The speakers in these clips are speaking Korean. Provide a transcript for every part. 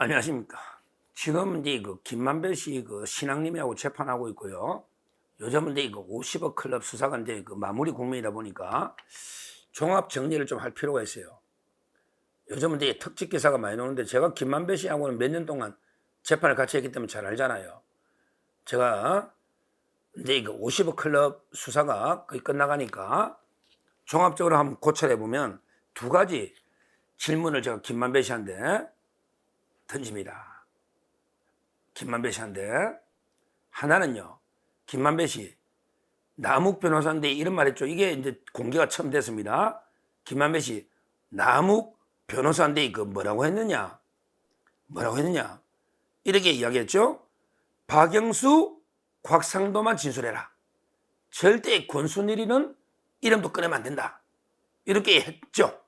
안녕하십니까. 지금 이제 김만배 씨 신앙님하고 재판하고 있고요. 요즘은 이제 50억 클럽 수사가 이제 마무리 국면이다 보니까 종합 정리를 좀 할 필요가 있어요. 요즘은 이제 특집 기사가 많이 나오는데 제가 김만배 씨하고는 몇 년 동안 재판을 같이 했기 때문에 잘 알잖아요. 제가 이제 50억 클럽 수사가 거의 끝나가니까 종합적으로 한번 고찰해 보면 두 가지 질문을 제가 김만배 씨한테 던집니다. 김만배 씨한테. 하나는요, 김만배 씨, 남욱 변호사인데 이런 말 했죠. 이게 이제 공개가 처음 됐습니다. 김만배 씨, 남욱 변호사인데 뭐라고 했느냐? 뭐라고 했느냐? 이렇게 이야기했죠. 박영수, 곽상도만 진술해라. 절대 권순일이는 이름도 꺼내면 안 된다. 이렇게 했죠.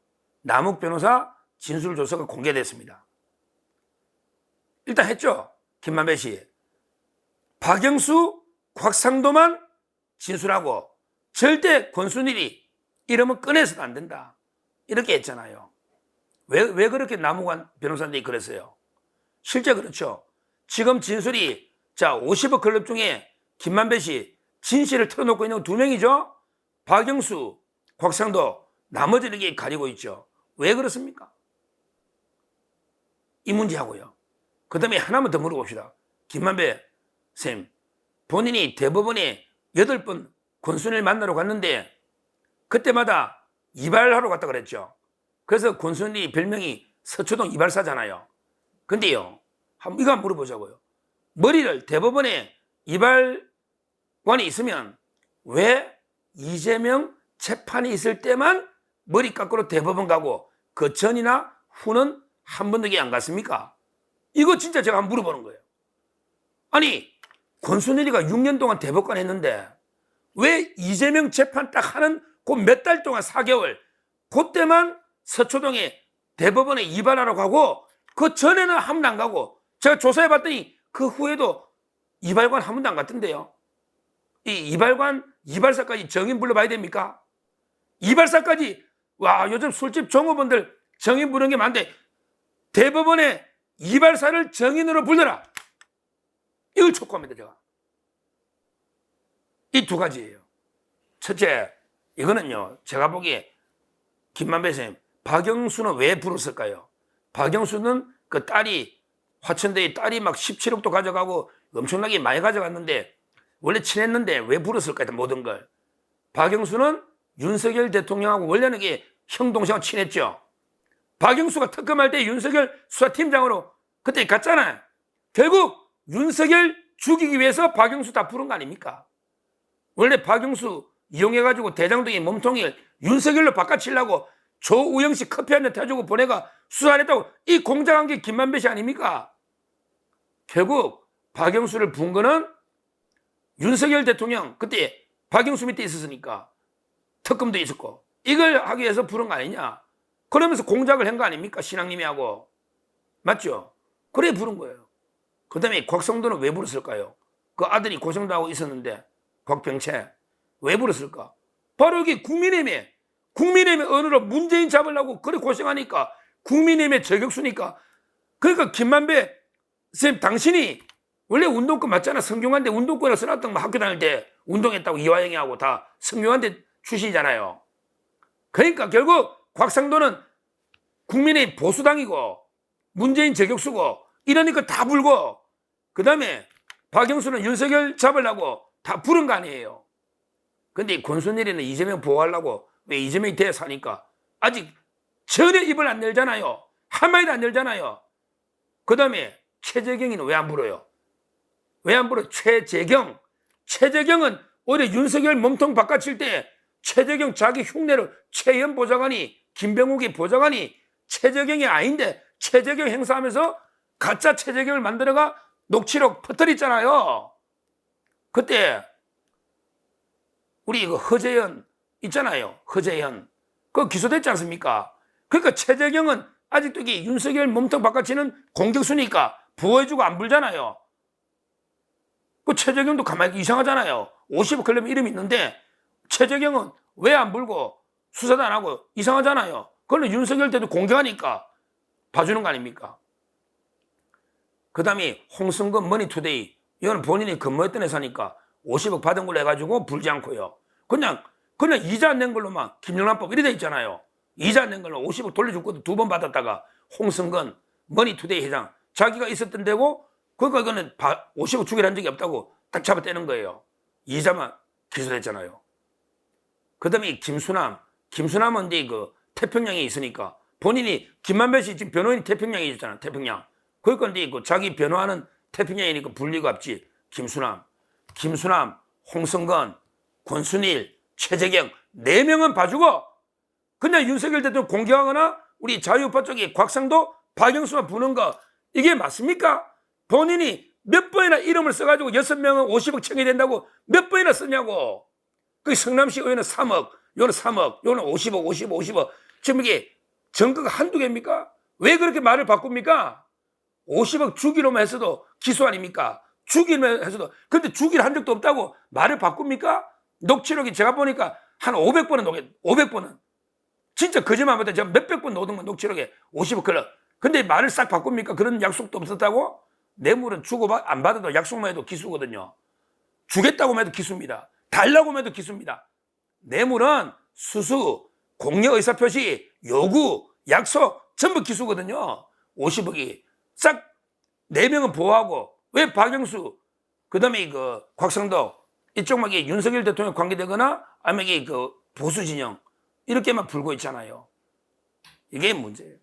남욱 변호사 진술 조서가 공개됐습니다. 일단 했죠. 김만배 씨. 박영수, 곽상도만 진술하고 절대 권순일이 이름은 꺼내서는 안 된다. 이렇게 했잖아요. 왜 그렇게 남욱 변호사님이 그랬어요? 실제 그렇죠. 지금 진술이 50억 클럽 중에 김만배 씨 진실을 틀어놓고 있는 건 두 명이죠. 박영수, 곽상도, 나머지는 이게 가리고 있죠. 왜 그렇습니까? 이 문제하고요. 그 다음에 하나만 더 물어봅시다. 김만배 쌤, 본인이 대법원에 8번 권순일 만나러 갔는데 그때마다 이발하러 갔다 그랬죠. 그래서 권순일이 별명이 서초동 이발사잖아요. 근데요, 이거 한번 물어보자고요. 머리를 대법원에 이발관이 있으면 왜 이재명 재판이 있을 때만 머리 깎으러 대법원 가고 그 전이나 후는 한 번도 안 갔습니까? 이거 진짜 제가 한번 물어보는 거예요. 아니, 권순일이가 6년 동안 대법관 했는데 왜 이재명 재판 딱 하는 그 몇 달 동안 4개월 그때만 서초동에 대법원에 이발하러 가고 그 전에는 한 번도 안 가고 제가 조사해 봤더니 그 후에도 이발관 한 번도 안 갔던데요. 이 이발관, 이발사까지 정인 불러봐야 됩니까? 이발사까지, 와, 요즘 술집 종업원들 정인 부르는 게 많은데 대법원에 이발사를 정인으로 불러라. 이걸 촉구합니다, 제가. 이 두 가지예요. 첫째, 이거는요, 제가 보기에 김만배 선생님, 박영수는 왜 불렀을까요? 박영수는 그 딸이, 화천대에 딸이 막 17억도 가져가고 엄청나게 많이 가져갔는데 원래 친했는데 왜 불렀을까요? 모든 걸. 박영수는 윤석열 대통령하고 원래는 형, 동생하고 친했죠. 박영수가 특검할 때 윤석열 수사팀장으로 그때 갔잖아요. 결국 윤석열 죽이기 위해서 박영수 다 부른 거 아닙니까? 원래 박영수 이용해가지고 대장동의 몸통을 윤석열로 바꿔치려고 조우영씨 커피 한 잔 타주고 보내가 수사를 했다고 이 공작한 게 김만배 씨 아닙니까? 결국 박영수를 부은 거는 윤석열 대통령 그때 박영수 밑에 있었으니까 특검도 있었고 이걸 하기 위해서 부른 거 아니냐? 그러면서 공작을 한 거 아닙니까? 신앙님이 하고. 맞죠? 그래 부른 거예요. 그 다음에 곽성도는 왜 불렀을까요? 그 아들이 고생도 하고 있었는데 곽병채 왜 불렀을까? 바로 여기 국민의힘의 언어로 문재인 잡으려고 그래 고생하니까 국민의힘의 저격수니까. 그러니까 김만배 쌤, 당신이 원래 운동권 맞잖아. 성균관대 운동권을 써놨던 거 학교 다닐 때 운동했다고 이화영이하고 다 성균관대 출신이잖아요. 그러니까 결국 곽상도는 국민의 보수당이고 문재인 저격수고 이러니까 다 불고 그 다음에 박영수는 윤석열 잡으려고 다 부른 거 아니에요. 근데 권순일이는 이재명 보호하려고 왜 이재명이 돼 사니까 아직 전혀 입을 안 열잖아요. 한마디도 안 열잖아요. 그 다음에 최재경이는 왜 안 불어요? 왜 안 불어요? 최재경은 오히려 윤석열 몸통 바꿔칠 때 최재경 자기 흉내를 최연 보좌관이 김병욱이 보좌관이 최재경이 아닌데 최재경 행사하면서 가짜 최재경을 만들어가 녹취록 퍼뜨렸잖아요. 그때 우리 허재현 있잖아요. 허재현 그거 기소됐지 않습니까? 그러니까 최재경은 아직도 이게 윤석열 몸통 바꿔치는 공격수니까 보호해주고 안 불잖아요. 그 최재경도 가만히 이상하잖아요. 50억 클럽 이름이 있는데 최재경은 왜 안 불고 수사도 안 하고 이상하잖아요. 그걸로 윤석열 때도 공격하니까 봐주는 거 아닙니까? 그 다음에 홍승건 머니투데이, 이건 본인이 근무했던 회사니까 50억 받은 걸로 해가지고 불지 않고요. 그냥 이자 안 낸 걸로만 김영란법 이래 돼 있잖아요. 이자 안 낸 걸로 50억 돌려줄 것도 2번 받았다가 홍승건 머니투데이 회장 자기가 있었던 데고 그러니까 이거는 50억 주기로 한 적이 없다고 딱 잡아떼는 거예요. 이자만 기소됐잖아요. 그 다음에 김수남은 이제 그 태평양에 있으니까 본인이 김만배 씨 지금 변호인이 태평양에 있잖아. 태평양. 그러니까 이제 그 자기 변호하는 태평양이니까 분리가 없지. 김수남, 홍성건, 권순일, 최재경 4명은 봐주고 그냥 윤석열 대통령 공격하거나 우리 자유우파 쪽에 곽상도, 박영수만 부는 거 이게 맞습니까? 본인이 몇 번이나 이름을 써가지고 6명은 50억 청이 된다고 몇 번이나 쓰냐고. 그 성남시 의원은 3억, 요는 3억, 요는 50억. 지금 이게 정거가 한두 개입니까? 왜 그렇게 말을 바꿉니까? 50억 주기로만 했어도 기소 아닙니까? 주기로만 했어도. 근데 주기를 한 적도 없다고 말을 바꿉니까? 녹취록이 제가 보니까 한 500번은 500번은. 진짜 거짓말 못해. 제가 몇백 번 노던 건 녹취록에 50억 클럽. 근데 말을 싹 바꿉니까? 그런 약속도 없었다고? 뇌물은 주고 안 받아도 약속만 해도 기수거든요. 주겠다고 해도 기수입니다. 달라고 해도 기수입니다. 뇌물은 수수, 공여 의사표시, 요구, 약속 전부 기수거든요. 50억이 싹 4명은 보호하고 왜 박영수 그다음에 그 곽상도 이쪽만 윤석열 대통령 관계되거나 아니면 이게 그 보수 진영 이렇게만 불고 있잖아요. 이게 문제예요.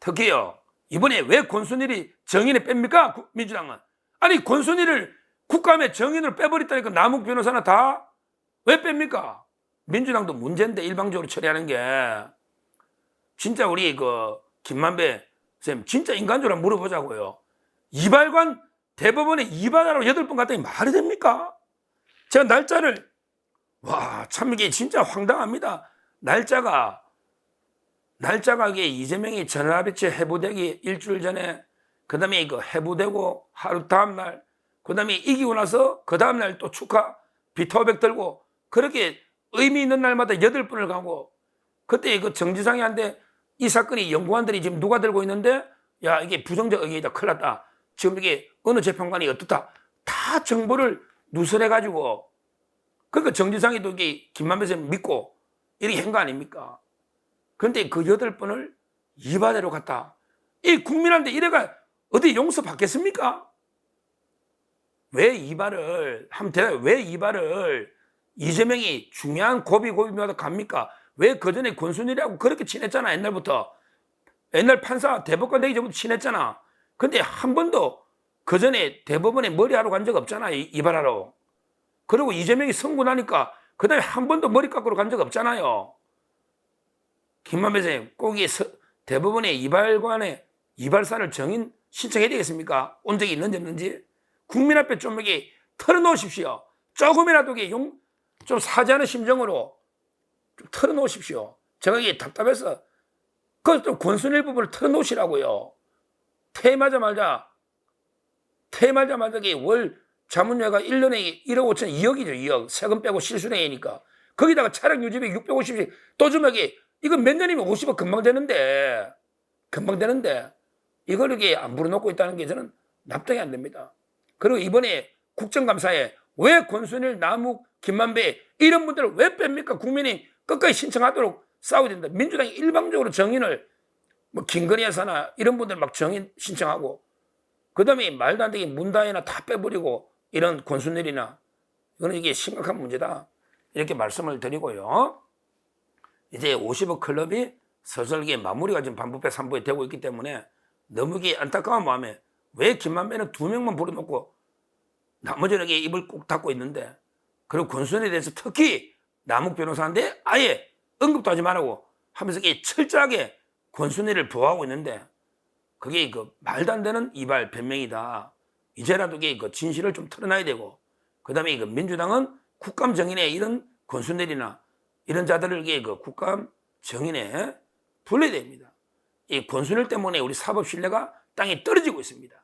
특히요 이번에 왜 권순일이 정인을 뺍니까? 민주당은 아니 권순일을 국감에 정인을 빼버렸다니까 남욱 변호사나 다 왜 뺍니까? 민주당도 문제인데 일방적으로 처리하는 게 진짜 우리 그 김만배 쌤 진짜 인간적으로 한번 물어보자고요. 이발관 대법원에 이발하러 8번 갔더니 말이 됩니까? 제가 날짜를 참 이게 진짜 황당합니다. 날짜가 이게 이재명이 전화배치 해부되기 일주일 전에 그 다음에 이거 해부되고 하루 다음날 그 다음에 이기고 나서 그 다음날 또 축하 비토백 들고 그렇게 의미 있는 날마다 8번을 가고 그때 그 정지상이한테 이 사건이 연구관들이 지금 누가 들고 있는데 야 이게 부정적 의견이다 큰일 났다 지금 이게 어느 재판관이 어떻다 다 정보를 누설해가지고 그러니까 정지상이도 이게 김만배 쌤 믿고 이렇게 한 거 아닙니까? 그런데 그 8번을 이바대로 갔다. 이 국민한테 이래가 어디 용서 받겠습니까? 왜 이발을 이재명이 중요한 고비마다 갑니까? 왜 그전에 권순일하고 그렇게 친했잖아 옛날부터. 옛날 판사 대법관 되기 전부터 친했잖아. 근데 한 번도 그전에 대법원에 머리하러 간 적 없잖아 이발하러. 그리고 이재명이 선고 나니까 그 다음에 한 번도 머리 깎으러 간 적 없잖아요. 김만배 선생님 꼭 대법원에 이발관에 이발사를 정인 신청해야 되겠습니까? 온 적이 있는지 없는지 국민 앞에 좀 이렇게 털어놓으십시오. 조금이라도 좀 사죄하는 심정으로 좀 털어놓으십시오. 제가 이게 답답해서 그걸 좀 권순일 부분을 털어놓으시라고요. 퇴임하자마자 월 자문료가 1년에 1억 5천 2억이죠. 2억 세금 빼고 실수령이니까 거기다가 차량 유지비 650씩 또 주면 이거 몇 년이면 50억 금방 되는데 이걸 이렇게 안 불어넣고 있다는 게 저는 납득이 안 됩니다. 그리고 이번에 국정감사에 왜 권순일, 남욱, 김만배 이런 분들을 왜 뺍니까? 국민이 끝까지 신청하도록 싸워야 된다. 민주당이 일방적으로 정인을 김건희 여사나 이런 분들 막 정인 신청하고 그 다음에 말도 안 되게 문다혜나 다 빼버리고 이런 권순일이나 이거는 이게 심각한 문제다. 이렇게 말씀을 드리고요. 이제 50억 클럽이 서슬 마무리가 지금 반부패 3부에 되고 있기 때문에 너무 안타까운 마음에 왜 김만배는 2명만 불러놓고 나머지는 입을 꾹 닫고 있는데 그리고 권순일에 대해서 특히 남욱 변호사인데 아예 언급도 하지 말라고 하면서 철저하게 권순일을 보호하고 있는데 그게 말도 안 되는 이발 변명이다. 이제라도 그 진실을 좀 털어놔야 되고 그 다음에 민주당은 국감 정인에 이런 권순일이나 이런 자들을 국감 정인에 불러야 됩니다. 이 권순일 때문에 우리 사법 신뢰가 땅에 떨어지고 있습니다.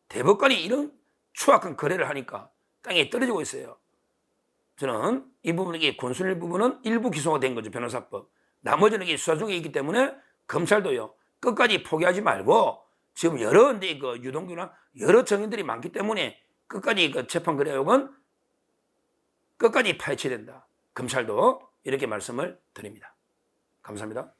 대법관이 이런 추악한 거래를 하니까 땅에 떨어지고 있어요. 저는 이 부분, 권순일 부분은 일부 기소가 된 거죠. 변호사법. 나머지는 수사 중에 있기 때문에 검찰도요. 끝까지 포기하지 말고 지금 여러 데 그 유동규나 여러 증인들이 많기 때문에 끝까지 그 재판 거래역은 끝까지 파헤쳐야 된다. 검찰도 이렇게 말씀을 드립니다. 감사합니다.